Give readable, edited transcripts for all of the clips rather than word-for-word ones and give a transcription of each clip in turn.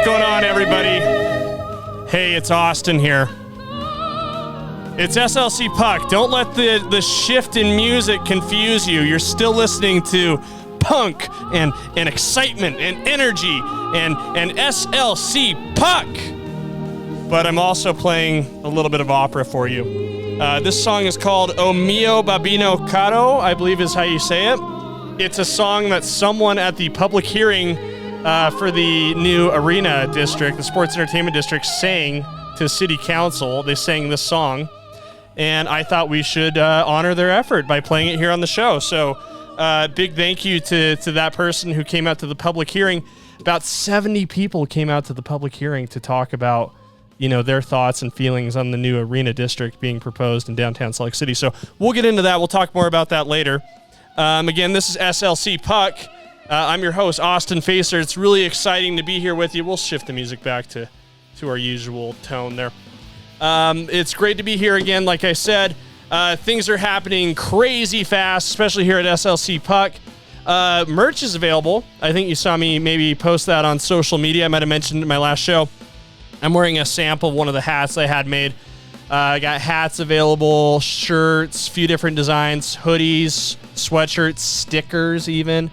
going on, everybody? Hey, it's Austin here. It's SLC Puck. Don't let the shift in music confuse you. You're still listening to punk and excitement and energy and SLC Puck. But I'm also playing a little bit of opera for you. This song is called O Mio Babino Caro, I believe is how you say it. It's a song that someone at the public hearing for the new arena district, the sports entertainment district, sang to city council. They sang this song, and I thought we should honor their effort by playing it here on the show. So big thank you to that person who came out to the public hearing. About 70 people came out to the public hearing to talk about, you know, their thoughts and feelings on the new arena district being proposed in downtown Salt Lake City. So we'll get into that. We'll talk more about that later. Again, this is SLC Puck. I'm your host, Austin Facer. It's really exciting to be here with you. We'll shift the music back to our usual tone there. It's great to be here again. Like I said, things are happening crazy fast, especially here at SLC Puck. Merch is available. I think you saw me maybe post that on social media. I might have mentioned it in my last show. I'm wearing a sample of one of the hats I had made. I got hats available, shirts, a few different designs, hoodies, sweatshirts, stickers even,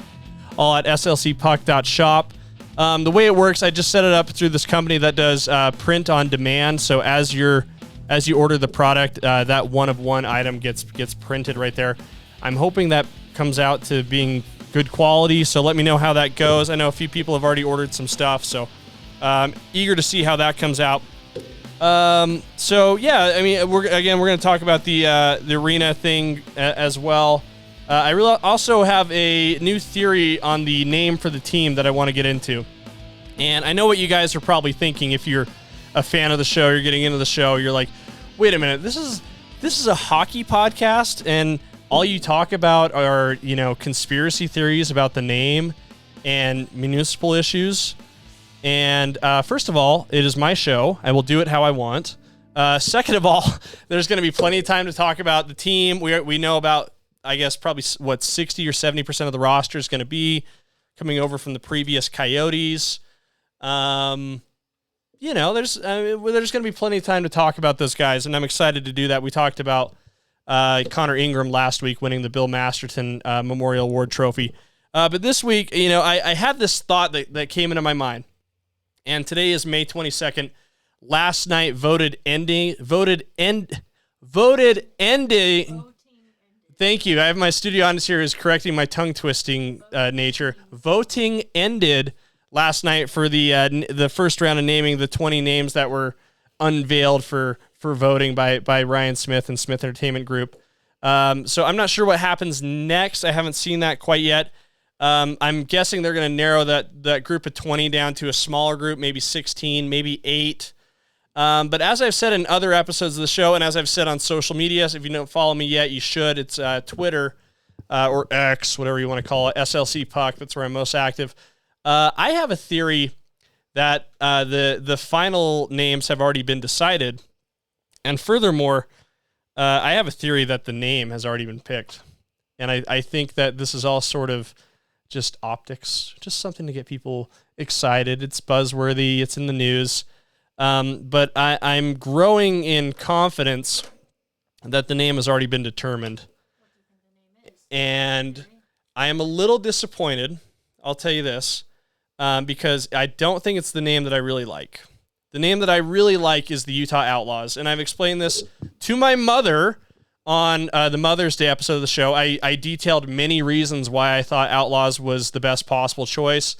all at slcpuck.shop. The way it works, I just set it up through this company that does print on demand. So as you order the product, that one-of-one item gets printed right there. I'm hoping that comes out to being good quality, so let me know how that goes. I know a few people have already ordered some stuff, so eager to see how that comes out. So yeah, I mean, we're going to talk about the arena thing as well. I also have a new theory on the name for the team that I want to get into. And I know what you guys are probably thinking. If you're a fan of the show, you're getting into the show, you're like, wait a minute, this is a hockey podcast, and all you talk about are, you know, conspiracy theories about the name and municipal issues. And first of all, it is my show. I will do it how I want. Second of all, there's going to be plenty of time to talk about the team. We know about, I guess, probably what 60 or 70% of the roster is going to be coming over from the previous Coyotes. You know, there's going to be plenty of time to talk about those guys, and I'm excited to do that. We talked about Connor Ingram last week winning the Bill Masterton Memorial Award Trophy. But this week, you know, I had this thought that came into my mind. And today is May 22nd. Last night voted ending. Thank you. I have my studio audience here who's correcting my tongue twisting nature. Voting ended last night for the first round of naming the 20 names that were unveiled for voting by Ryan Smith and Smith Entertainment Group. So I'm not sure what happens next. I haven't seen that quite yet. I'm guessing they're going to narrow that group of 20 down to a smaller group, maybe 16, maybe 8. But as I've said in other episodes of the show, and as I've said on social media, so if you don't follow me yet, you should. It's Twitter or X, whatever you want to call it, SLC Puck. That's where I'm most active. I have a theory that the final names have already been decided. And furthermore, I have a theory that the name has already been picked. And I think that this is all sort of just optics, just something to get people excited. It's buzzworthy. It's in the news. But I'm growing in confidence that the name has already been determined. What do you think the name is? And I am a little disappointed, I'll tell you this, because I don't think it's the name that I really like. The name that I really like is the Utah Outlaws. And I've explained this to my mother on the Mother's Day episode of the show. I detailed many reasons why I thought Outlaws was the best possible choice.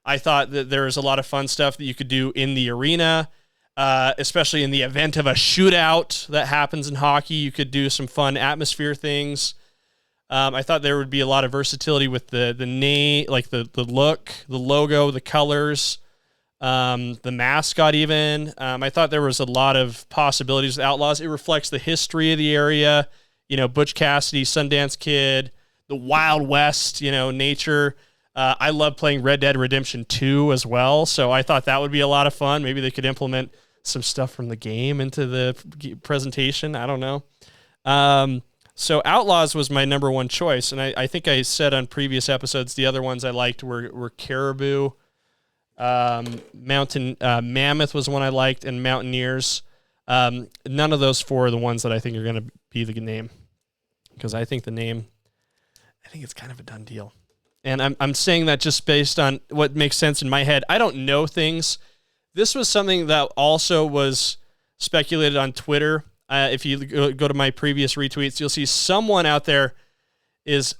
I thought that there was a lot of fun stuff that you could do in the arena, especially in the event of a shootout that happens in hockey. You could do some fun atmosphere things. I thought there would be a lot of versatility with the name, like the look, the logo, the colors, the mascot even. I thought there was a lot of possibilities with Outlaws. It reflects the history of the area, you know, Butch Cassidy, Sundance Kid, the Wild West, you know, nature. I love playing Red Dead Redemption 2 as well, so I thought that would be a lot of fun. Maybe they could implement some stuff from the game into the presentation. I don't know. So Outlaws was my number one choice, and I think I said on previous episodes the other ones I liked were Caribou, Mountain Mammoth was one I liked, and Mountaineers. None of those four are the ones that I think are going to be the name, because I think it's kind of a done deal. And I'm saying that just based on what makes sense in my head. I don't know things. This was something that also was speculated on Twitter. If you go to my previous retweets, you'll see someone out there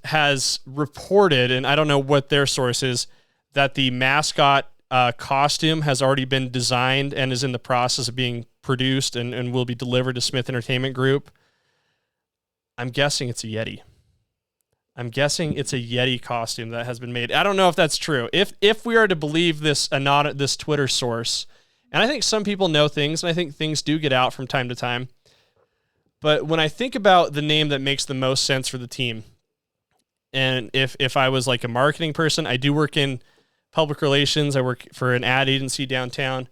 has reported, and I don't know what their source is, that the mascot costume has already been designed and is in the process of being produced and will be delivered to Smith Entertainment Group. I'm guessing it's a Yeti. I'm guessing it's a Yeti costume that has been made. I don't know if that's true. If we are to believe this Twitter source, and I think some people know things, and I think things do get out from time to time, but when I think about the name that makes the most sense for the team, and if I was like a marketing person, I do work in public relations. I work for an ad agency downtown.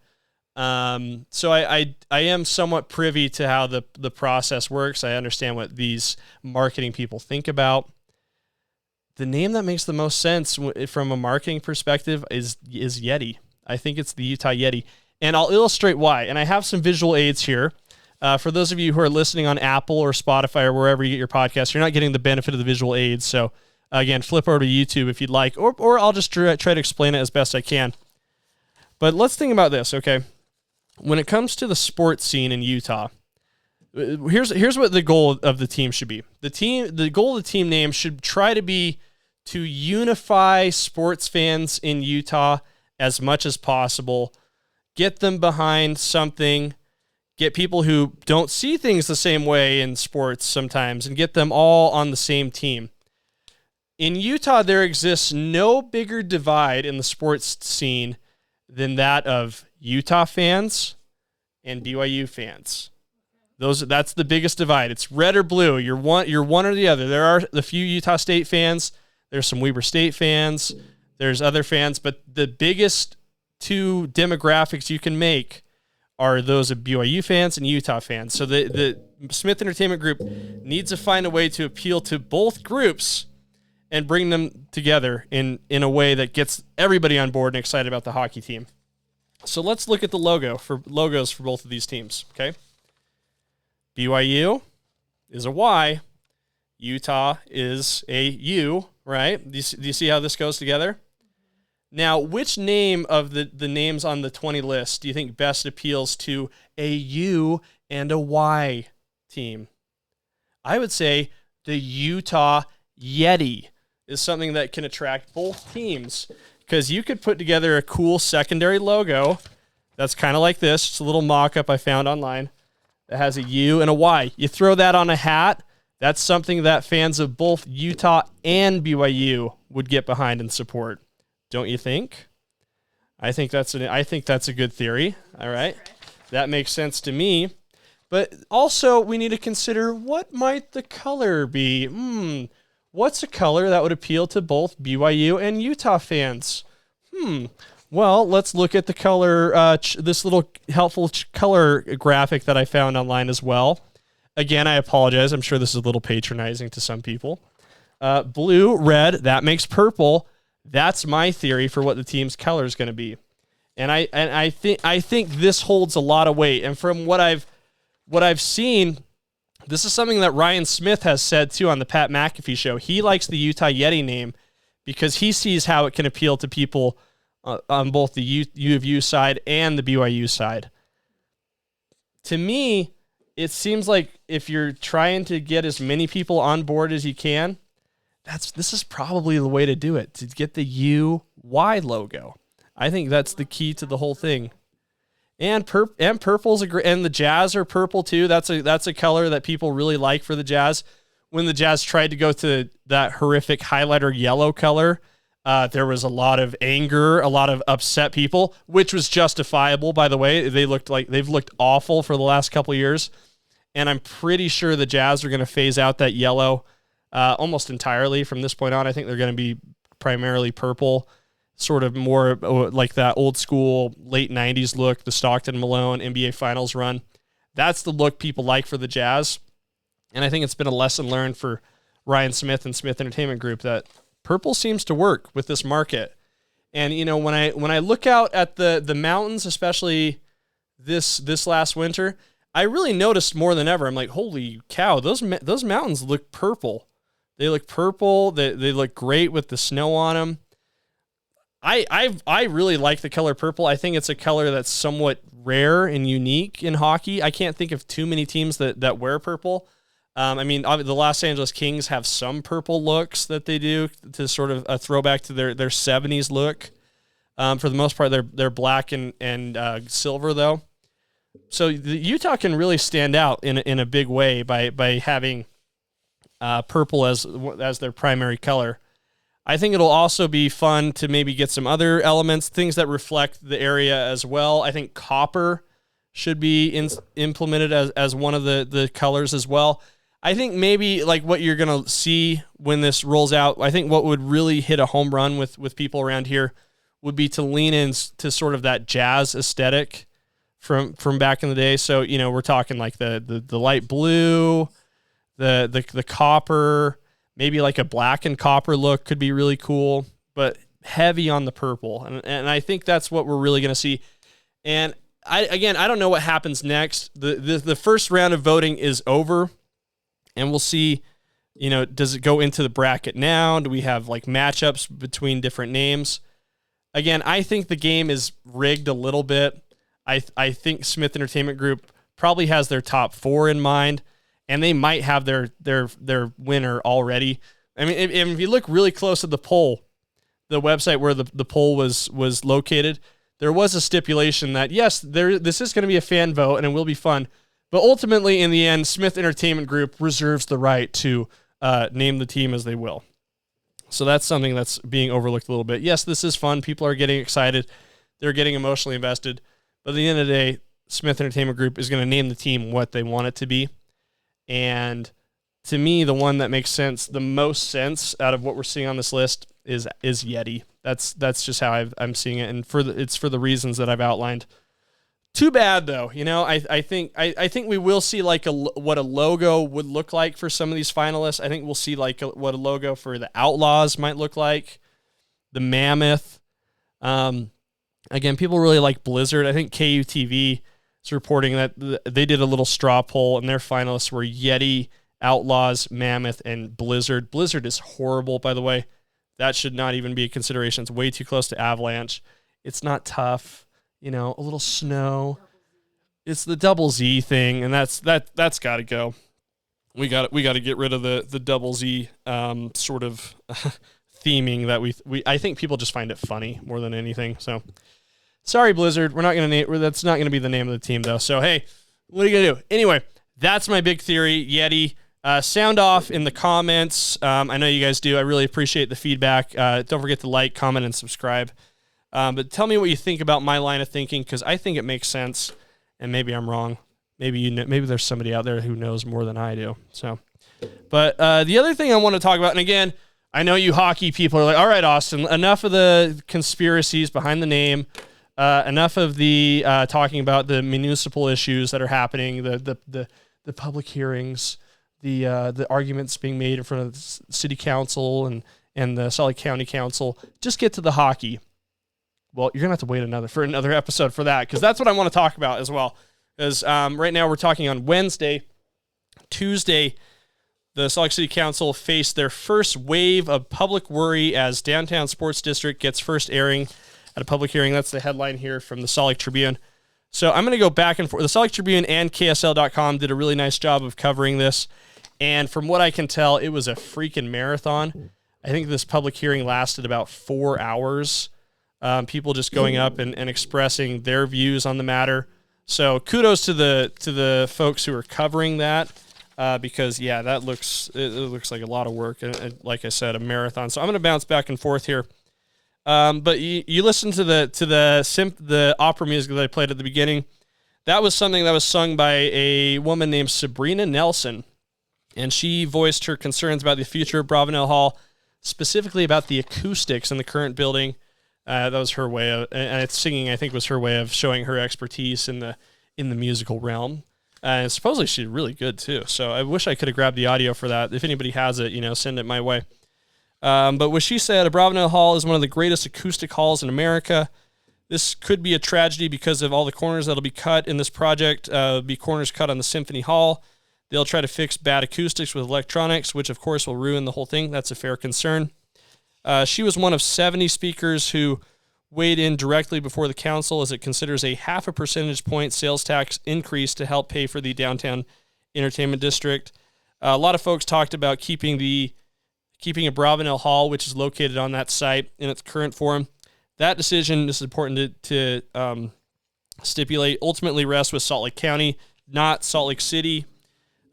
So I am somewhat privy to how the process works. I understand what these marketing people think about. The name that makes the most sense from a marketing perspective is Yeti. I think it's the Utah Yeti. And I'll illustrate why. And I have some visual aids here. For those of you who are listening on Apple or Spotify or wherever you get your podcast, you're not getting the benefit of the visual aids. So again, flip over to YouTube if you'd like, or I'll just try to explain it as best I can. But let's think about this, okay? When it comes to the sports scene in Utah, here's what the goal of the team should be. The goal of the team name should try to be to unify sports fans in Utah as much as possible, get them behind something, get people who don't see things the same way in sports sometimes, and get them all on the same team. In Utah, there exists no bigger divide in the sports scene than that of Utah fans and BYU fans. That's the biggest divide. It's red or blue. You're one or the other. There are the few Utah State fans. There's some Weber State fans. There's other fans, but the biggest two demographics you can make are those of BYU fans and Utah fans. So the Smith Entertainment Group needs to find a way to appeal to both groups and bring them together in a way that gets everybody on board and excited about the hockey team. So let's look at the logos for both of these teams, okay? BYU is a Y. Utah is a U, right? Do you see how this goes together? Now, which name of the names on the 20 list do you think best appeals to a U and a Y team? I would say the Utah Yeti is something that can attract both teams, because you could put together a cool secondary logo that's kind of like this. It's a little mock-up I found online that has a U and a Y. You throw that on a hat, that's something that fans of both Utah and BYU would get behind and support. Don't you think? I think that's a good theory. All right. That makes sense to me. But also we need to consider, what might the color be? What's a color that would appeal to both BYU and Utah fans? Well, let's look at the color, this little helpful color graphic that I found online as well. Again, I apologize. I'm sure this is a little patronizing to some people. Blue, red, that makes purple. That's my theory for what the team's color is going to be. And I think this holds a lot of weight. And from what I've seen, this is something that Ryan Smith has said too on the Pat McAfee show. He likes the Utah Yeti name because he sees how it can appeal to people on both the U of U side and the BYU side. To me, it seems like if you're trying to get as many people on board as you can, this is probably the way to do it, to get the UY logo. I think that's the key to the whole thing. And purple's and the Jazz are purple too. That's a color that people really like for the Jazz. When the Jazz tried to go to that horrific highlighter yellow color, there was a lot of anger, a lot of upset people, which was justifiable, by the way. They've looked awful for the last couple of years. And I'm pretty sure the Jazz are going to phase out that yellow almost entirely from this point on. I think they're going to be primarily purple, sort of more like that old school late 90s look, the Stockton Malone NBA Finals run. That's the look people like for the Jazz. And I think it's been a lesson learned for Ryan Smith and Smith Entertainment Group that purple seems to work with this market. And when I look out at the mountains, especially this last winter, I really noticed more than ever. I'm like, holy cow, those mountains look purple. They look purple. They look great with the snow on them. I really like the color purple. I think it's a color that's somewhat rare and unique in hockey. I can't think of too many teams that wear purple. I mean, the Los Angeles Kings have some purple looks that they do to sort of a throwback to their 70s look. For the most part, they're black and silver though. So the Utah can really stand out in a big way by having purple as their primary color. I think it'll also be fun to maybe get some other elements, things that reflect the area as well. I think copper should be implemented as one of the colors as well. I think maybe like what you're going to see when this rolls out, I think what would really hit a home run with people around here would be to lean into sort of that jazz aesthetic from back in the day. So, we're talking like the light blue, the copper, maybe like a black and copper look could be really cool, but heavy on the purple. And I think that's what we're really going to see. And I don't know what happens next. The first round of voting is over, and we'll see, does it go into the bracket now? Do we have like matchups between different names? Again, I think the game is rigged a little bit. I think Smith Entertainment Group probably has their top 4 in mind, and they might have their winner already. I mean, if you look really close at the poll, the website where the poll was located, there was a stipulation that, yes, this is going to be a fan vote and it will be fun, but ultimately, in the end, Smith Entertainment Group reserves the right to name the team as they will. So that's something that's being overlooked a little bit. Yes, this is fun. People are getting excited. They're getting emotionally invested. But at the end of the day, Smith Entertainment Group is going to name the team what they want it to be. And to me, the one that makes the most sense out of what we're seeing on this list is Yeti. That's just how I'm seeing it, and it's for the reasons that I've outlined. Too bad though, I think we will see like what a logo would look like for some of these finalists. I think we'll see like what a logo for the Outlaws might look like, the Mammoth. Again, people really like Blizzard. I think KUTV is reporting that they did a little straw poll, and their finalists were Yeti, Outlaws, Mammoth, and Blizzard. Blizzard is horrible, by the way. That should not even be a consideration. It's way too close to Avalanche. It's not tough. A little snow. It's the double Z thing, and that's got to go. We got to get rid of the double Z sort of theming that we I think people just find it funny more than anything. So sorry, Blizzard, we're not going to name. That's not going to be the name of the team though. So hey, what are you gonna do? Anyway, that's my big theory, Yeti. Sound off in the comments. I know you guys do. I really appreciate the feedback. Don't forget to like, comment, and subscribe. But tell me what you think about my line of thinking, because I think it makes sense, and maybe I'm wrong. Maybe maybe there's somebody out there who knows more than I do. So, but the other thing I want to talk about, and again, I know you hockey people are like, all right, Austin, enough of the conspiracies behind the name. Enough of the talking about the municipal issues that are happening, the public hearings, the arguments being made in front of the city council and the Salt Lake County Council. Just get to the hockey. Well, you're gonna have to wait another episode for that, because that's what I want to talk about as well. Because right now we're talking on Wednesday. Tuesday, the Salt Lake City Council faced their first wave of public worry as Downtown Sports District gets first airing at a public hearing. That's the headline here from the Salt Lake Tribune. So I'm going to go back and forth. The Salt Lake Tribune and KSL.com did a really nice job of covering this. And from what I can tell, it was a freaking marathon. I think this public hearing lasted about 4 hours. People just going up and expressing their views on the matter. So kudos to the folks who are covering that, because yeah, it looks like a lot of work, and like I said, a marathon. So I'm going to bounce back and forth here. But you listen to the opera music that I played at the beginning. That was something that was sung by a woman named Sabrina Nelson, and she voiced her concerns about the future of Abravanel Hall, specifically about the acoustics in the current building. That was her way of, and singing, I think, was her way of showing her expertise in the musical realm. And supposedly she's really good too. So I wish I could have grabbed the audio for that. If anybody has it, send it my way. But what she said, Abravanel Hall is one of the greatest acoustic halls in America. This could be a tragedy because of all the corners that'll be cut in this project. Be corners cut on the Symphony Hall. They'll try to fix bad acoustics with electronics, which of course will ruin the whole thing. That's a fair concern. She was one of 70 speakers who weighed in directly before the council as it considers a 0.5 percentage point sales tax increase to help pay for the downtown entertainment district. A lot of folks talked about keeping Abravanel Hall, which is located on that site, in its current form. That decision, this is important to stipulate, ultimately rests with Salt Lake County, not Salt Lake City.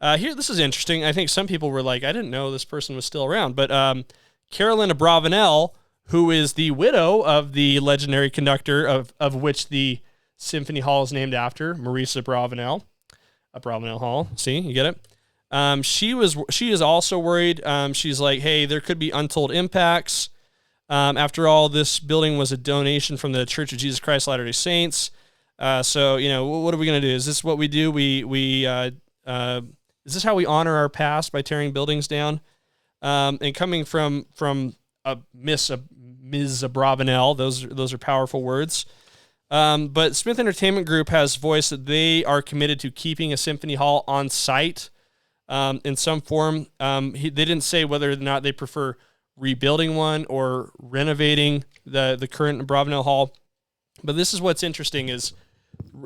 Here, this is interesting. I think some people were like, I didn't know this person was still around. But Carolyn Abravanel, who is the widow of the legendary conductor of which the Symphony Hall is named after, Maurice Abravanel Hall. See, you get it? She is also worried. She's like, hey, there could be untold impacts. After all, this building was a donation from the Church of Jesus Christ Latter-day Saints. So, what are we going to do? Is this what we do? Is this how we honor our past, by tearing buildings down? And coming from Ms. Abravanel, those are powerful words. But Smith Entertainment Group has voiced that they are committed to keeping a symphony hall on site in some form. They didn't say whether or not they prefer rebuilding one or renovating the current Abravanel Hall. But this is what's interesting is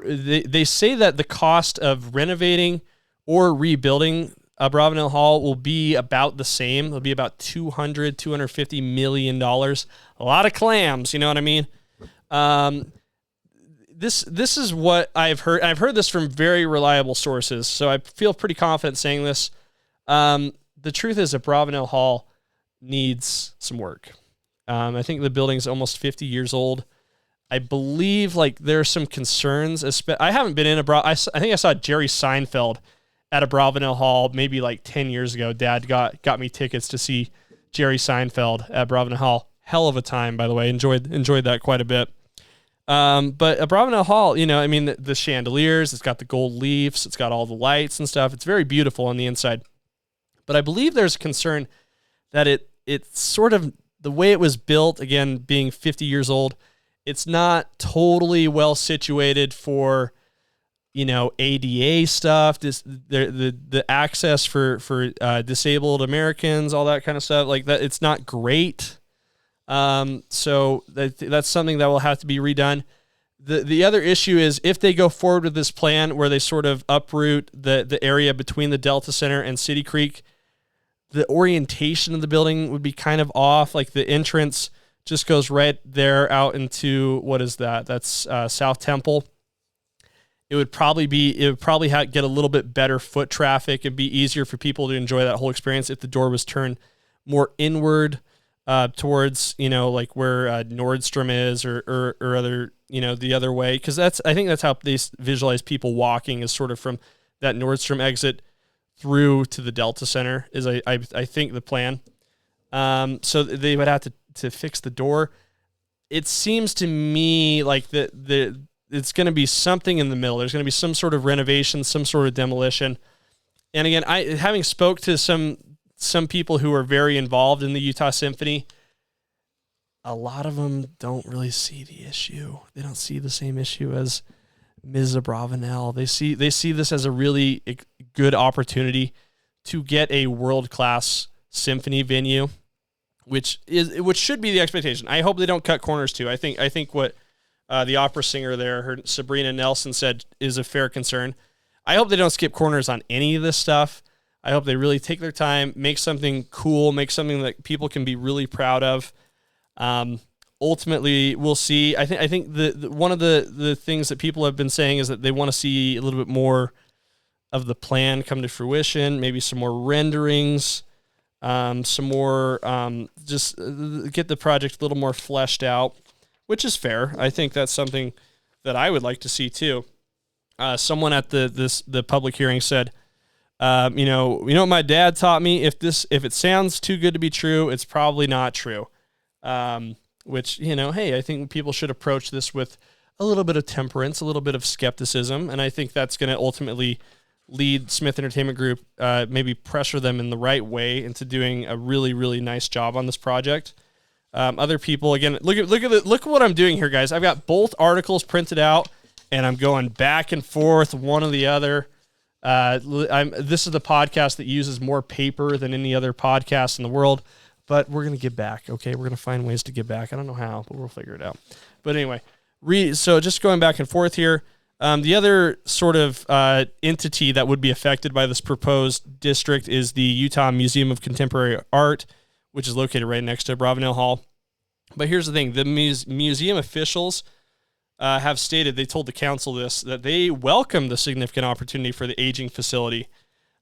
they say that the cost of renovating or rebuilding Abravanel Hall will be about the same. It'll be about $250 million. A lot of clams, you know what I mean? This is what I've heard. I've heard this from very reliable sources, so I feel pretty confident saying this. The truth is Abravanel Hall needs some work. I think the building's almost 50 years old. I believe there are some concerns. I haven't been in I think I saw Jerry Seinfeld at Abravanel Hall maybe 10 years ago. Dad got me tickets to see Jerry Seinfeld at Abravanel Hall. Hell of a time, by the way. Enjoyed that quite a bit. But Abravanel Hall, the chandeliers, it's got the gold leaves, it's got all the lights and stuff. It's very beautiful on the inside. But I believe there's a concern that it's sort of the way it was built, again, being 50 years old, it's not totally well situated for, ADA stuff, the access for disabled Americans, all that kind of stuff like that. It's not great. So that's something that will have to be redone. The other issue is if they go forward with this plan where they sort of uproot the area between the Delta Center and City Creek, the orientation of the building would be kind of off. The entrance just goes right there out into, what is that? That's South Temple. It would probably get a little bit better foot traffic. It'd be easier for people to enjoy that whole experience if the door was turned more inward towards, where Nordstrom is or other, the other way. Because I think that's how they visualize people walking, is sort of from that Nordstrom exit through to the Delta Center is I think the plan. So they would have to fix the door. It seems to me like it's going to be something in the middle. There's going to be some sort of renovation, some sort of demolition. And again, having spoke to some people who are very involved in the Utah Symphony, a lot of them don't really see the issue. They don't see the same issue as Ms. Abravanel. They see this as a really good opportunity to get a world-class symphony venue, which should be the expectation. I hope they don't cut corners too. I think what the opera singer there, Sabrina Nelson, said is a fair concern. I hope they don't skip corners on any of this stuff. I hope they really take their time, make something cool, make something that people can be really proud of. Ultimately, we'll see. I think the one of the things that people have been saying is that they want to see a little bit more of the plan come to fruition, maybe some more renderings, some more, just get the project a little more fleshed out, which is fair. I think that's something that I would like to see too. Someone at the public hearing said, you know what my dad taught me? If it sounds too good to be true, it's probably not true. Which, hey, I think people should approach this with a little bit of temperance, a little bit of skepticism, and I think that's going to ultimately lead Smith Entertainment Group, maybe pressure them in the right way into doing a really, really nice job on this project. Other people, again, look at what I'm doing here, guys. I've got both articles printed out, and I'm going back and forth, one or the other. This is the podcast that uses more paper than any other podcast in the world, but we're going to give back, okay? We're going to find ways to give back. I don't know how, but we'll figure it out. But anyway, so just going back and forth here, the other sort of entity that would be affected by this proposed district is the Utah Museum of Contemporary Art, which is located right next to Abravanel Hall. But here's the thing. The museum officials have stated, they told the council this, that they welcome the significant opportunity for the aging facility.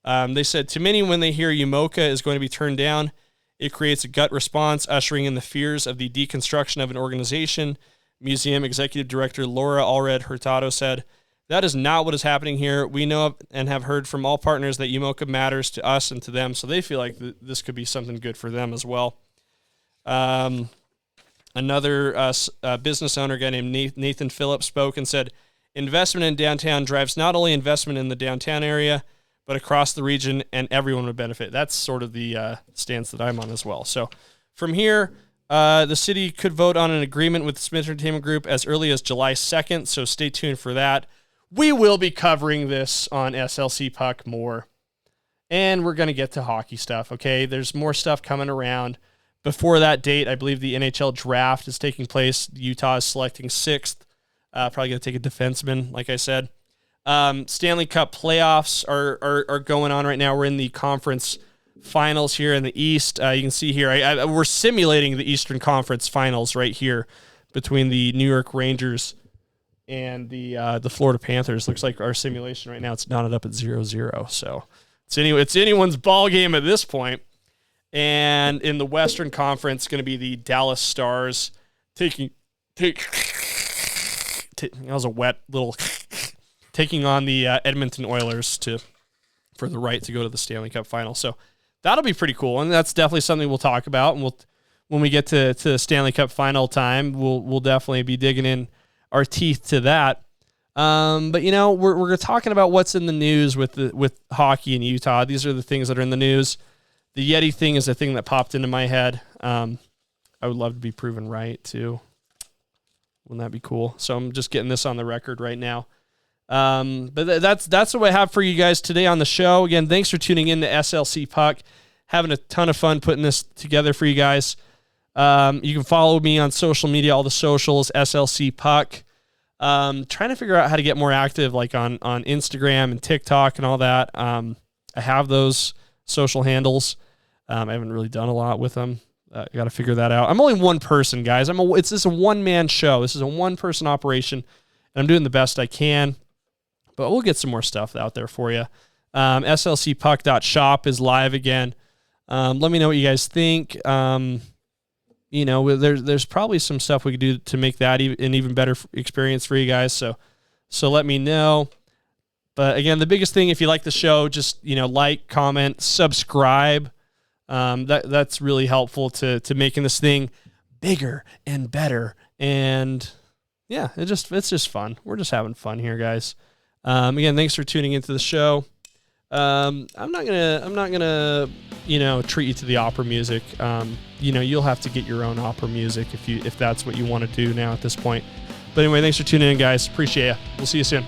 They said, to many, when they hear UMOCA is going to be turned down, it creates a gut response, ushering in the fears of the deconstruction of an organization. Museum Executive Director Laura Allred Hurtado said, that is not what is happening here. We know and have heard from all partners that UMOCA matters to us and to them, so they feel like this could be something good for them as well. Another business owner, guy named Nathan Phillips, spoke and said, investment in downtown drives not only investment in the downtown area, but across the region, and everyone would benefit. That's sort of the stance that I'm on as well. So from here, the city could vote on an agreement with the Smith Entertainment Group as early as July 2nd, so stay tuned for that. We will be covering this on SLC Puck more, and we're going to get to hockey stuff, okay? There's more stuff coming around. Before that date, I believe the NHL draft is taking place. Utah is selecting 6th. Probably going to take a defenseman, like I said. Stanley Cup playoffs are going on right now. We're in the conference finals here in the East. You can see here, we're simulating the Eastern Conference finals right here between the New York Rangers and the Florida Panthers. Looks like our simulation right now, it's knotted up at 0-0. So it's anyone's ball game at this point. And in the Western Conference, it's going to be the Dallas Stars taking that was a wet little taking on the Edmonton Oilers for the right to go to the Stanley Cup final. So that'll be pretty cool, and that's definitely something we'll talk about. And when we get to the Stanley Cup final time, we'll definitely be digging in our teeth to that. But we're talking about what's in the news with hockey in Utah. These are the things that are in the news. The Yeti thing is a thing that popped into my head. I would love to be proven right too. Wouldn't that be cool? So I'm just getting this on the record right now. But that's what I have for you guys today on the show. Again, thanks for tuning in to SLC Puck. Having a ton of fun putting this together for you guys. You can follow me on social media, all the socials, SLC Puck. Trying to figure out how to get more active, like on Instagram and TikTok and all that. I have those social handles. I haven't really done a lot with them. I got to figure that out. I'm only one person, guys. It's just a one-man show. This is a one-person operation, and I'm doing the best I can. But we'll get some more stuff out there for you. SLCpuck.shop is live again. Let me know what you guys think. There's probably some stuff we could do to make that an even better experience for you guys. So let me know. But again, the biggest thing, if you like the show, just like, comment, subscribe. That's really helpful to making this thing bigger and better. And yeah, it's just fun. We're just having fun here, guys. Again, thanks for tuning into the show. I'm not gonna treat you to the opera music. You'll have to get your own opera music if that's what you want to do now at this point. But anyway, thanks for tuning in, guys. Appreciate you. We'll see you soon.